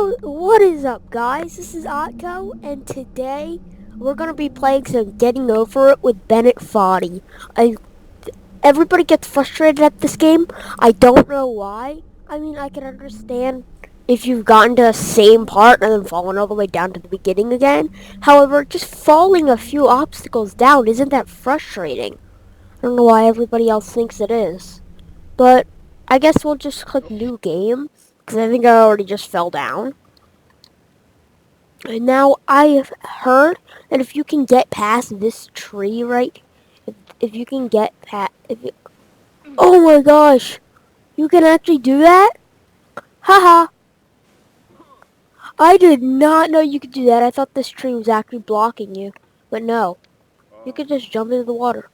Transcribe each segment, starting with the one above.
What is up, guys? This is Otco, and today we're gonna be playing some Getting Over It with Bennett Foddy. Everybody gets frustrated at this game. I don't know why. I mean, I can understand if you've gotten to the same part and then fallen all the way down to the beginning again. However, just falling a few obstacles down isn't that frustrating. I don't know why everybody else thinks it is. But I guess we'll just click New Game, because I think I already just fell down. And now I have heard that if you can get past this tree, right? If you can get past, oh my gosh, you can actually do that? Haha! I did not know you could do that. I thought this tree was actually blocking you, but no, you could just jump into the water.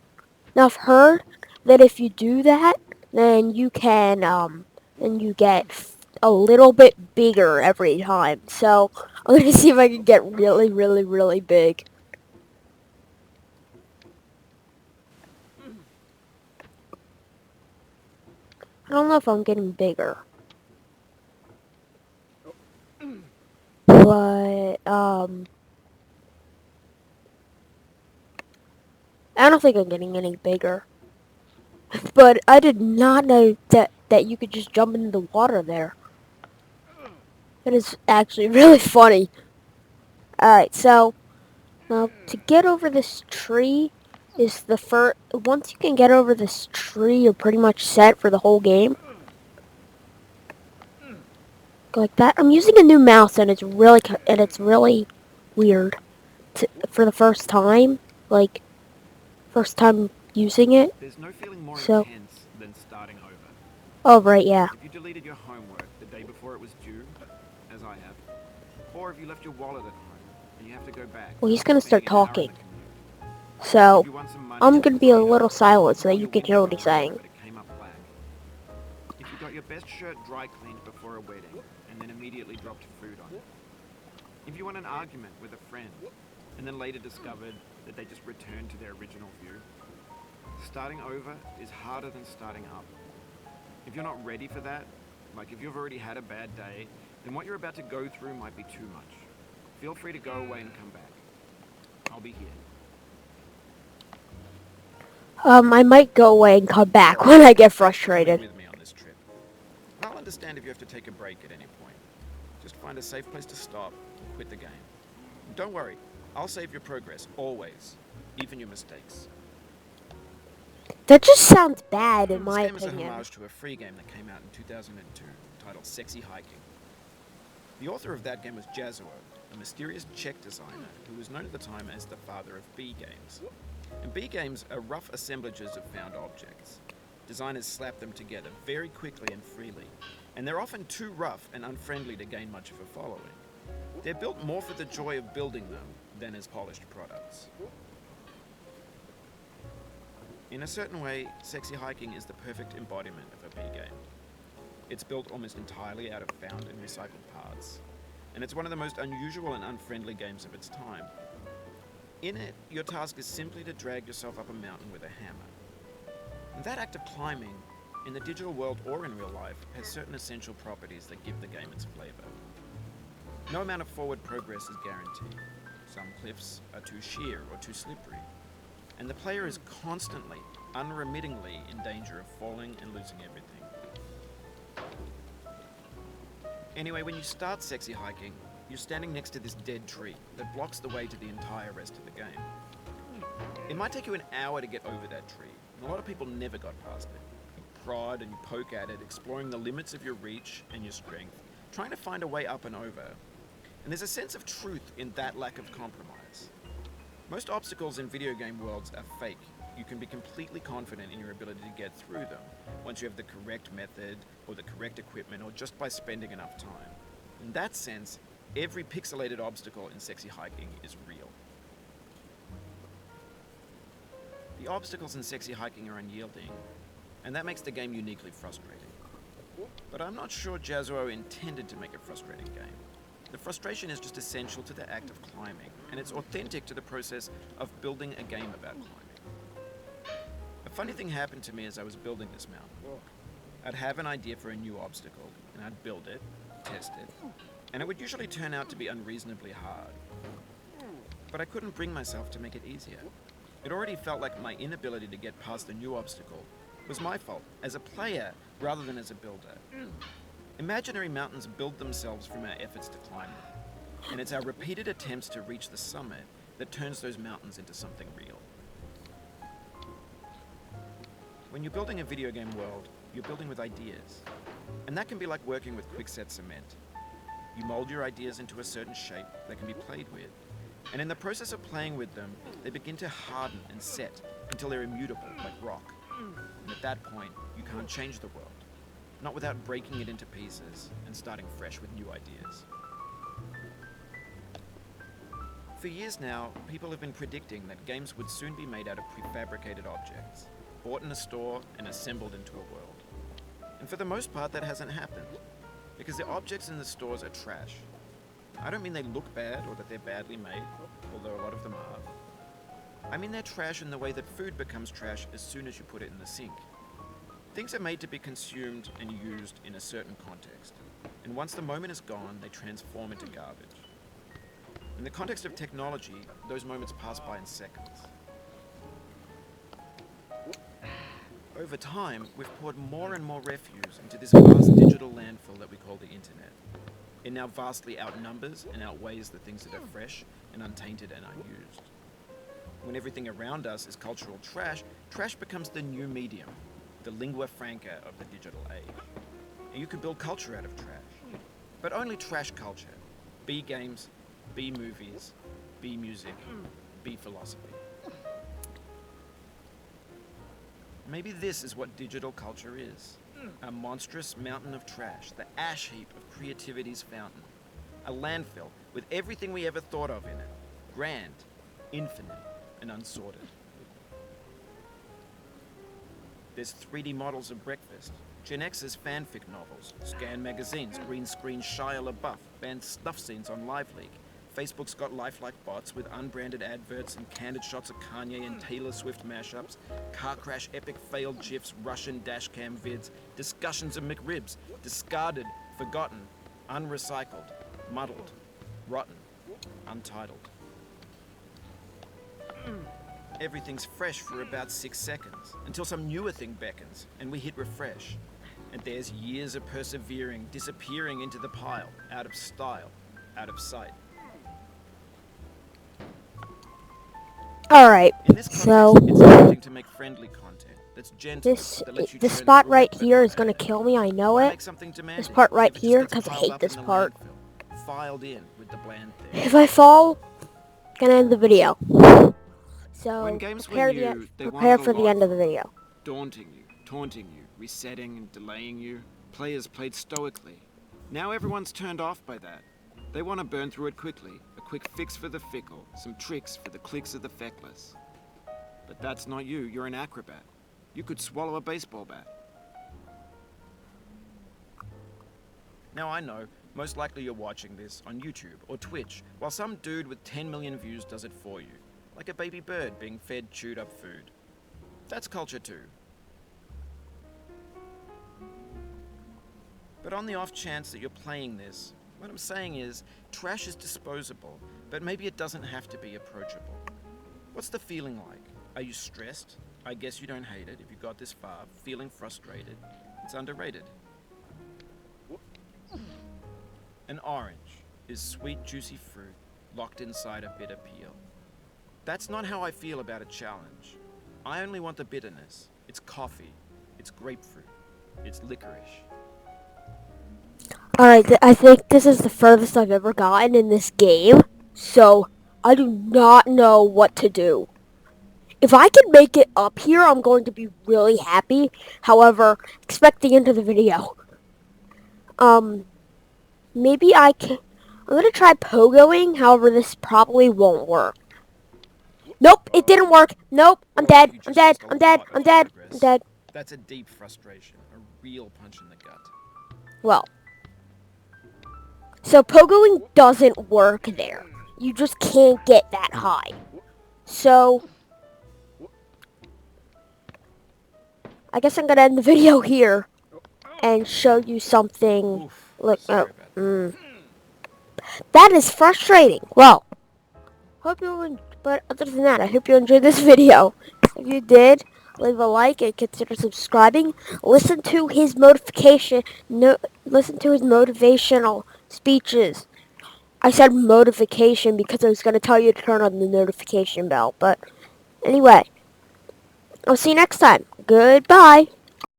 Now I've heard that if you do that, then you can then you get a little bit bigger every time. So I'm gonna see if I can get really, really, really big. I don't know if I'm getting bigger. But, I don't think I'm getting any bigger. But I did not know that you could just jump into the water there. That is actually really funny. Alright, so, now to get over this tree is the first. Once you can get over this tree, you're pretty much set for the whole game. Go like that. I'm using a new mouse and it's really weird for the first time. Like, first time using it. There's no feeling more So, intense than starting over. oh right, yeah. If you deleted your homework the day before it was due, as I have, or if you left your wallet at home and you have to go back, Well, he's gonna start spending an hour on talking. the commute. So, If you won some money I'm at the gonna be a casino, little silent so that or you your can hear window what he's got red, saying. but it came up black. If you got your best shirt dry cleaned before a wedding and then immediately dropped food on it. If you won an argument with a friend and then later discovered that they just returned to their original view. Starting over is harder than starting up. If you're not ready for that, like if you've already had a bad day, then what you're about to go through might be too much. Feel free to go away and come back. I'll be here. I might go away and come back when I get frustrated. With me on this trip. I'll understand if you have to take a break at any point. Just find a safe place to stop and quit the game. Don't worry, I'll save your progress, always. Even your mistakes. That just sounds bad in This my game is a opinion. homage to a free game that came out in 2002, titled Sexy Hiking. The author of that game was Jazuo, a mysterious Czech designer who was known at the time as the father of B games. And B games are rough assemblages of found objects. Designers slap them together very quickly and freely, and they're often too rough and unfriendly to gain much of a following. They're built more for the joy of building them than as polished products. In a certain way, Sexy Hiking is the perfect embodiment of a B game. It's built almost entirely out of found and recycled parts, and it's one of the most unusual and unfriendly games of its time. In it, your task is simply to drag yourself up a mountain with a hammer. And that act of climbing, in the digital world or in real life, has certain essential properties that give the game its flavor. No amount of forward progress is guaranteed. Some cliffs are too sheer or too slippery, and the player is constantly, unremittingly in danger of falling and losing everything. Anyway, when you start Sexy Hiking, you're standing next to this dead tree that blocks the way to the entire rest of the game. It might take you an hour to get over that tree, and a lot of people never got past it. You prod and you poke at it, exploring the limits of your reach and your strength, trying to find a way up and over. And there's a sense of truth in that lack of compromise. Most obstacles in video game worlds are fake. You can be completely confident in your ability to get through them once you have the correct method or the correct equipment or just by spending enough time. In that sense, every pixelated obstacle in Sexy Hiking is real. The obstacles in Sexy Hiking are unyielding, and that makes the game uniquely frustrating. But I'm not sure Jazuo intended to make a frustrating game. The frustration is just essential to the act of climbing, and it's authentic to the process of building a game about climbing. A funny thing happened to me as I was building this mountain. I'd have an idea for a new obstacle, and I'd build it, tested, and it would usually turn out to be unreasonably hard. But I couldn't bring myself to make it easier. It already felt like my inability to get past a new obstacle was my fault as a player rather than as a builder. Imaginary mountains build themselves from our efforts to climb them, and it's our repeated attempts to reach the summit that turns those mountains into something real. When you're building a video game world, you're building with ideas, and that can be like working with quickset cement. You mold your ideas into a certain shape that can be played with, and in the process of playing with them, they begin to harden and set until they're immutable, like rock. And at that point, you can't change the world, not without breaking it into pieces and starting fresh with new ideas. For years now, people have been predicting that games would soon be made out of prefabricated objects, bought in a store and assembled into a world. And for the most part, that hasn't happened, because the objects in the stores are trash. I don't mean they look bad or that they're badly made, although a lot of them are. I mean they're trash in the way that food becomes trash as soon as you put it in the sink. Things are made to be consumed and used in a certain context, and once the moment is gone, they transform into garbage. In the context of technology, those moments pass by in seconds. Over time, we've poured more and more refuse into this vast digital landfill that we call the internet. It now vastly outnumbers and outweighs the things that are fresh and untainted and unused. When everything around us is cultural trash, trash becomes the new medium, the lingua franca of the digital age. And you can build culture out of trash, but only trash culture. Be games, be movies, be music, be philosophy. Maybe this is what digital culture is. A monstrous mountain of trash, the ash heap of creativity's fountain. A landfill with everything we ever thought of in it. Grand, infinite, and unsorted. There's 3D models of breakfast, Gen X's fanfic novels, scan magazines, green screen Shia LaBeouf, banned snuff scenes on LiveLeak. Facebook's got lifelike bots with unbranded adverts and candid shots of Kanye and Taylor Swift mashups, car crash epic failed GIFs, Russian dashcam vids, discussions of McRibs, discarded, forgotten, unrecycled, muddled, rotten, untitled. Everything's fresh for about 6 seconds, until some newer thing beckons, and we hit refresh. And there's years of persevering, disappearing into the pile, out of style, out of sight. Alright, In this context, so it's tempting to make friendly content that's gentle, that lets you this churn spot through right it, but here not is gonna hurt. kill me, I know Why it. make something demanding This part right if it just here, gets 'cause I piled hate up this in the part. landfill, filed in with the bland thing? If I fall, gonna end the video. So When games were prepare new, they prepare wanted a for the lot end of the from you. video. Daunting you, taunting you, resetting and delaying you. Players played stoically. Now everyone's turned off by that. They want to burn through it quickly. A quick fix for the fickle, some tricks for the clicks of the feckless. But that's not you, you're an acrobat. You could swallow a baseball bat. Now I know, most likely you're watching this on YouTube or Twitch, while some dude with 10 million views does it for you. Like a baby bird being fed chewed up food. That's culture too. But on the off chance that you're playing this, what I'm saying is, trash is disposable, but maybe it doesn't have to be approachable. What's the feeling like? Are you stressed? I guess you don't hate it if you got this far. Feeling frustrated? It's underrated. An orange is sweet, juicy fruit locked inside a bitter peel. That's not how I feel about a challenge. I only want the bitterness. It's coffee. It's grapefruit. It's licorice. Alright, I think this is the furthest I've ever gotten in this game, so I do not know what to do. If I can make it up here, I'm going to be really happy. However, expect the end of the video. Maybe I can... I'm gonna try pogoing, however, this probably won't work. Nope, it didn't work. Nope, I'm dead. I'm dead. I'm dead. I'm dead. I'm dead. That's a deep frustration, a real punch in the gut. Well, so pogoing doesn't work there. You just can't get that high. So, I guess I'm gonna end the video here and show you something. Oof, Look, sorry about Mm. That is frustrating. Well, but other than that, I hope you enjoyed this video. If you did, leave a like and consider subscribing. Listen to his listen to his motivational speeches. I said motivation because I was going to tell you to turn on the notification bell. But anyway, I'll see you next time. Goodbye.